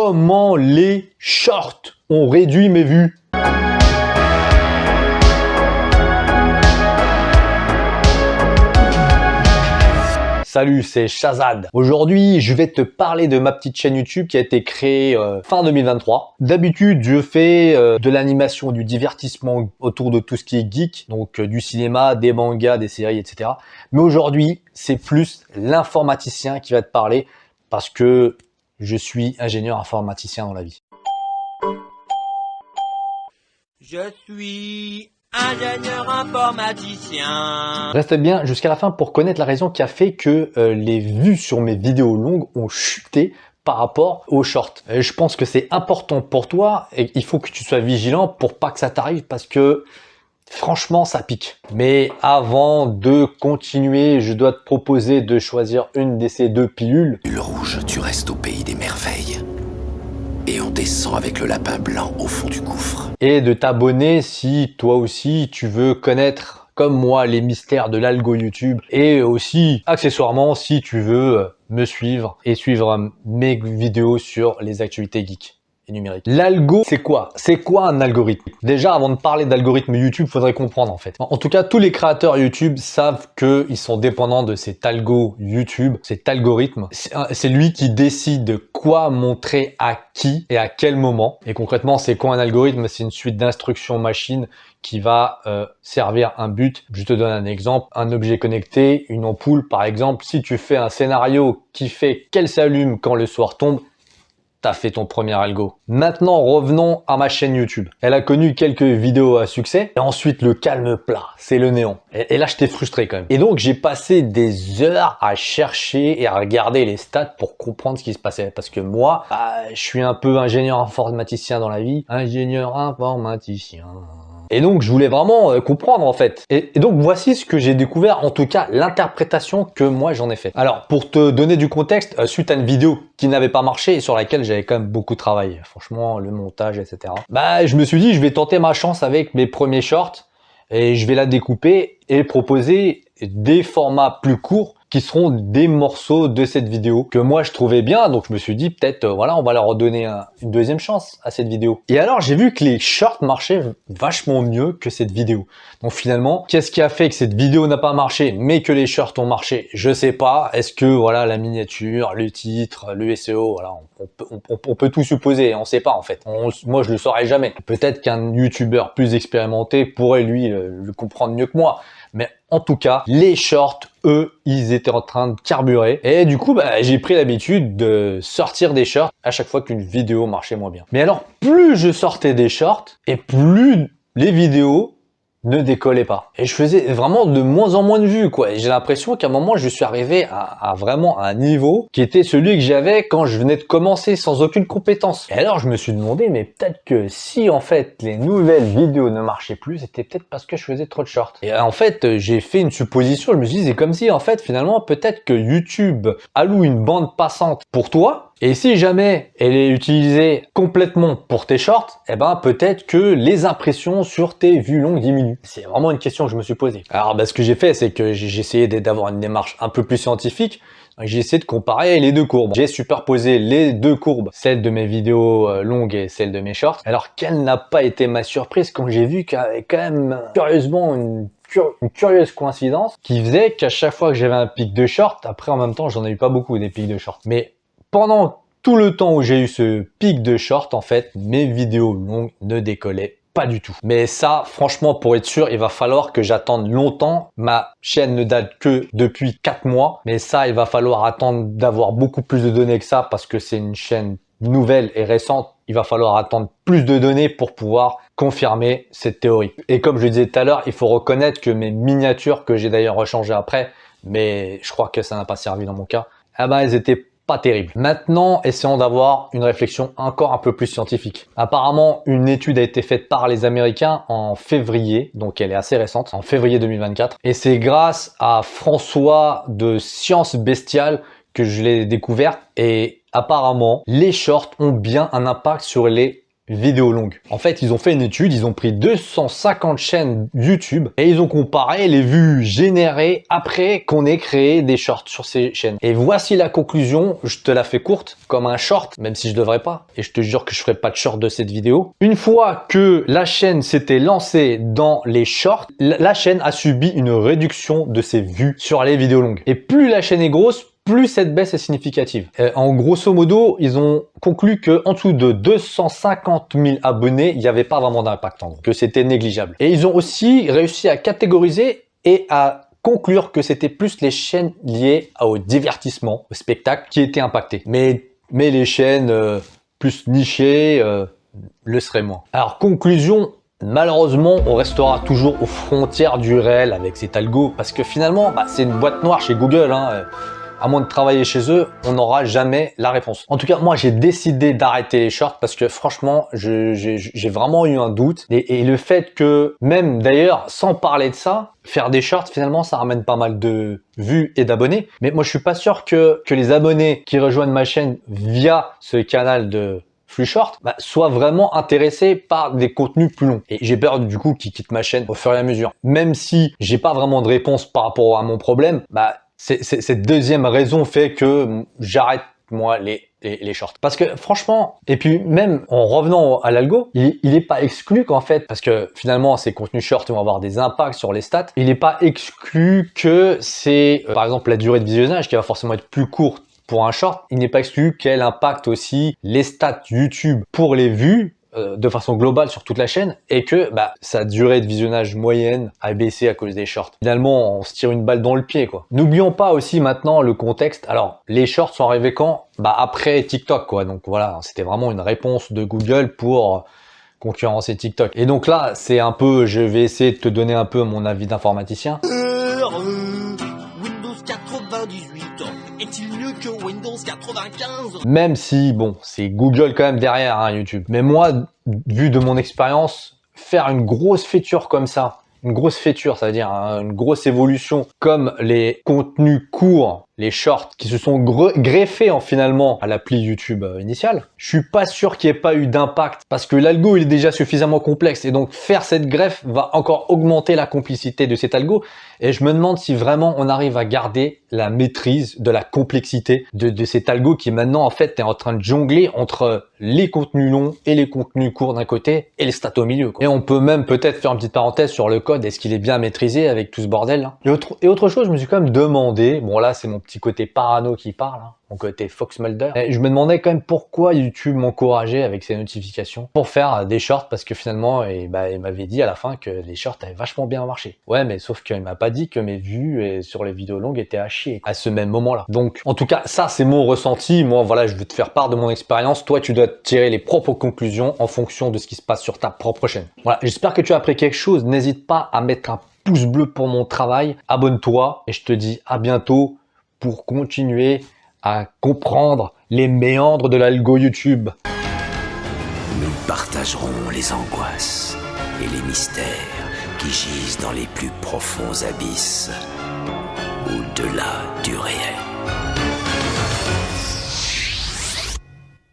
comment les shorts ont réduit mes vues. Salut, c'est Shahzad. Aujourd'hui, je vais te parler de ma petite chaîne YouTube qui a été créée fin 2023. D'habitude, je fais de l'animation, du divertissement autour de tout ce qui est geek, donc du cinéma, des mangas, des séries, etc. Mais aujourd'hui, c'est plus l'informaticien qui va te parler parce que je suis ingénieur informaticien dans la vie. Je suis ingénieur informaticien. Reste bien jusqu'à la fin pour connaître la raison qui a fait que les vues sur mes vidéos longues ont chuté par rapport aux shorts. Je pense que c'est important pour toi et il faut que tu sois vigilant pour pas que ça t'arrive parce que franchement ça pique. Mais avant de continuer, je dois te proposer de choisir une de ces deux pilules. Le rouge, tu restes au pays des merveilles. Et on descend avec le lapin blanc au fond du gouffre. Et de t'abonner si toi aussi tu veux connaître comme moi les mystères de l'algo YouTube et aussi accessoirement si tu veux me suivre et suivre mes vidéos sur les actualités geeks et numériques. L'algo, c'est quoi? C'est quoi un algorithme? Déjà, avant de parler d'algorithme YouTube, faudrait comprendre en fait. En tout cas, tous les créateurs YouTube savent qu'ils sont dépendants de cet algo YouTube, cet algorithme. C'est lui qui décide quoi montrer à qui et à quel moment. Et concrètement, c'est quoi un algorithme? C'est une suite d'instructions machine qui va servir un but. Je te donne un exemple, un objet connecté, une ampoule par exemple. Si tu fais un scénario qui fait qu'elle s'allume quand le soir tombe, t'as fait ton premier algo. Maintenant, revenons à ma chaîne YouTube. Elle a connu quelques vidéos à succès et ensuite le calme plat, c'est le néant. Et là, j'étais frustré quand même. Et donc, j'ai passé des heures à chercher et à regarder les stats pour comprendre ce qui se passait. Parce que moi, je suis un peu ingénieur informaticien dans la vie. Ingénieur informaticien. Et donc, je voulais vraiment comprendre en fait. Et donc, voici ce que j'ai découvert, en tout cas, l'interprétation que moi j'en ai fait. Alors, pour te donner du contexte, suite à une vidéo qui n'avait pas marché et sur laquelle j'avais quand même beaucoup travaillé, franchement, le montage, etc. Je me suis dit, je vais tenter ma chance avec mes premiers shorts et je vais la découper et proposer des formats plus courts qui seront des morceaux de cette vidéo que moi je trouvais bien, donc je me suis dit peut-être voilà, on va leur redonner une deuxième chance à cette vidéo. Et alors j'ai vu que les shorts marchaient vachement mieux que cette vidéo. Donc finalement, qu'est-ce qui a fait que cette vidéo n'a pas marché mais que les shorts ont marché? Je sais pas. Est-ce que voilà, la miniature, le titre, le SEO, voilà, on peut tout supposer, on sait pas en fait. Moi je le saurais jamais. Peut-être qu'un youtubeur plus expérimenté pourrait lui le comprendre mieux que moi. Mais en tout cas, les shorts, eux, ils étaient en train de carburer. Et du coup, j'ai pris l'habitude de sortir des shorts à chaque fois qu'une vidéo marchait moins bien. Mais alors, plus je sortais des shorts, et plus les vidéos ne décollaient pas. Et je faisais vraiment de moins en moins de vues, quoi. Et j'ai l'impression qu'à un moment, je suis arrivé à vraiment un niveau qui était celui que j'avais quand je venais de commencer sans aucune compétence. Et alors, je me suis demandé, mais peut-être que si, en fait, les nouvelles vidéos ne marchaient plus, c'était peut-être parce que je faisais trop de shorts. Et en fait, j'ai fait une supposition. Je me suis dit, c'est comme si, en fait, finalement, peut-être que YouTube alloue une bande passante pour toi. Et si jamais elle est utilisée complètement pour tes shorts, eh ben peut-être que les impressions sur tes vues longues diminuent. C'est vraiment une question que je me suis posée. Alors ce que j'ai fait, c'est que j'ai essayé d'avoir une démarche un peu plus scientifique. J'ai essayé de comparer les deux courbes. J'ai superposé les deux courbes, celle de mes vidéos longues et celle de mes shorts. Alors quelle n'a pas été ma surprise quand j'ai vu qu'il y avait quand même curieusement une curieuse coïncidence qui faisait qu'à chaque fois que j'avais un pic de short, après en même temps j'en ai eu pas beaucoup des pics de short, mais pendant tout le temps où j'ai eu ce pic de short, en fait, mes vidéos longues ne décollaient pas du tout. Mais ça, franchement, pour être sûr, il va falloir que j'attende longtemps. Ma chaîne ne date que depuis 4 mois. Mais ça, il va falloir attendre d'avoir beaucoup plus de données que ça parce que c'est une chaîne nouvelle et récente. Il va falloir attendre plus de données pour pouvoir confirmer cette théorie. Et comme je le disais tout à l'heure, il faut reconnaître que mes miniatures, que j'ai d'ailleurs rechangées après, mais je crois que ça n'a pas servi dans mon cas, elles étaient pas terrible. Maintenant, essayons d'avoir une réflexion encore un peu plus scientifique. Apparemment, une étude a été faite par les Américains en février, donc elle est assez récente, en février 2024. Et c'est grâce à François de Science Bestiale que je l'ai découvert. Et apparemment, les shorts ont bien un impact sur les vidéos longues. En fait, ils ont fait une étude, ils ont pris 250 chaînes YouTube et ils ont comparé les vues générées après qu'on ait créé des shorts sur ces chaînes. Et voici la conclusion, je te la fais courte, comme un short, même si je devrais pas, et je te jure que je ferai pas de short de cette vidéo. Une fois que la chaîne s'était lancée dans les shorts, la chaîne a subi une réduction de ses vues sur les vidéos longues. Et plus la chaîne est grosse, plus cette baisse est significative. En grosso modo, ils ont conclu que en dessous de 250 000 abonnés, il n'y avait pas vraiment d'impact, en gros, que c'était négligeable. Et ils ont aussi réussi à catégoriser et à conclure que c'était plus les chaînes liées au divertissement, au spectacle, qui étaient impactées. Mais les chaînes plus nichées le seraient moins. Alors, conclusion, malheureusement, on restera toujours aux frontières du réel avec cet algo, parce que finalement, c'est une boîte noire chez Google, hein. À moins de travailler chez eux, on n'aura jamais la réponse. En tout cas, moi, j'ai décidé d'arrêter les shorts parce que franchement, j'ai vraiment eu un doute. Et le fait que, même d'ailleurs, sans parler de ça, faire des shorts, finalement, ça ramène pas mal de vues et d'abonnés. Mais moi, je suis pas sûr que les abonnés qui rejoignent ma chaîne via ce canal de flux short soient vraiment intéressés par des contenus plus longs. Et j'ai peur du coup qu'ils quittent ma chaîne au fur et à mesure. Même si j'ai pas vraiment de réponse par rapport à mon problème, cette deuxième raison fait que j'arrête moi les shorts. Parce que franchement, et puis même en revenant à l'algo, il n'est pas exclu qu'en fait, parce que finalement ces contenus shorts vont avoir des impacts sur les stats, il n'est pas exclu que c'est par exemple la durée de visionnage qui va forcément être plus courte pour un short. Il n'est pas exclu qu'elle impacte aussi les stats YouTube pour les vues de façon globale sur toute la chaîne et que sa durée de visionnage moyenne a baissé à cause des shorts. Finalement, on se tire une balle dans le pied, quoi. N'oublions pas aussi maintenant le contexte. Alors, les shorts sont arrivés quand? Après TikTok, quoi. Donc voilà, c'était vraiment une réponse de Google pour concurrencer TikTok. Et donc là, c'est un peu, je vais essayer de te donner un peu mon avis d'informaticien. Windows 98 est-il mieux que Windows 95? Même si, bon, c'est Google quand même derrière, hein, YouTube. Mais moi, vu de mon expérience, faire une grosse feature comme ça, une grosse feature, ça veut dire une grosse évolution, comme les contenus courts, les shorts, qui se sont greffés finalement à l'appli YouTube initiale, je suis pas sûr qu'il n'y ait pas eu d'impact parce que l'algo il est déjà suffisamment complexe et donc faire cette greffe va encore augmenter la complexité de cet algo et je me demande si vraiment on arrive à garder la maîtrise de la complexité de cet algo qui maintenant en fait est en train de jongler entre les contenus longs et les contenus courts d'un côté et les stats au milieu, quoi. Et on peut même peut-être faire une petite parenthèse sur le code, est-ce qu'il est bien maîtrisé avec tout ce bordel là. Et autre chose, je me suis quand même demandé, bon là c'est mon petit côté parano qui parle, hein, mon côté Fox Mulder. Et je me demandais quand même pourquoi YouTube m'encourageait avec ses notifications pour faire des shorts parce que finalement, il m'avait dit à la fin que les shorts avaient vachement bien marché. Ouais, mais sauf qu'il m'a pas dit que mes vues sur les vidéos longues étaient à chier à ce même moment-là. Donc, en tout cas, ça c'est mon ressenti. Moi, voilà, je veux te faire part de mon expérience. Toi, tu dois tirer les propres conclusions en fonction de ce qui se passe sur ta propre chaîne. Voilà, j'espère que tu as appris quelque chose. N'hésite pas à mettre un pouce bleu pour mon travail. Abonne-toi et je te dis à bientôt pour continuer à comprendre les méandres de l'algo YouTube. Nous partagerons les angoisses et les mystères qui gisent dans les plus profonds abysses, au-delà du réel.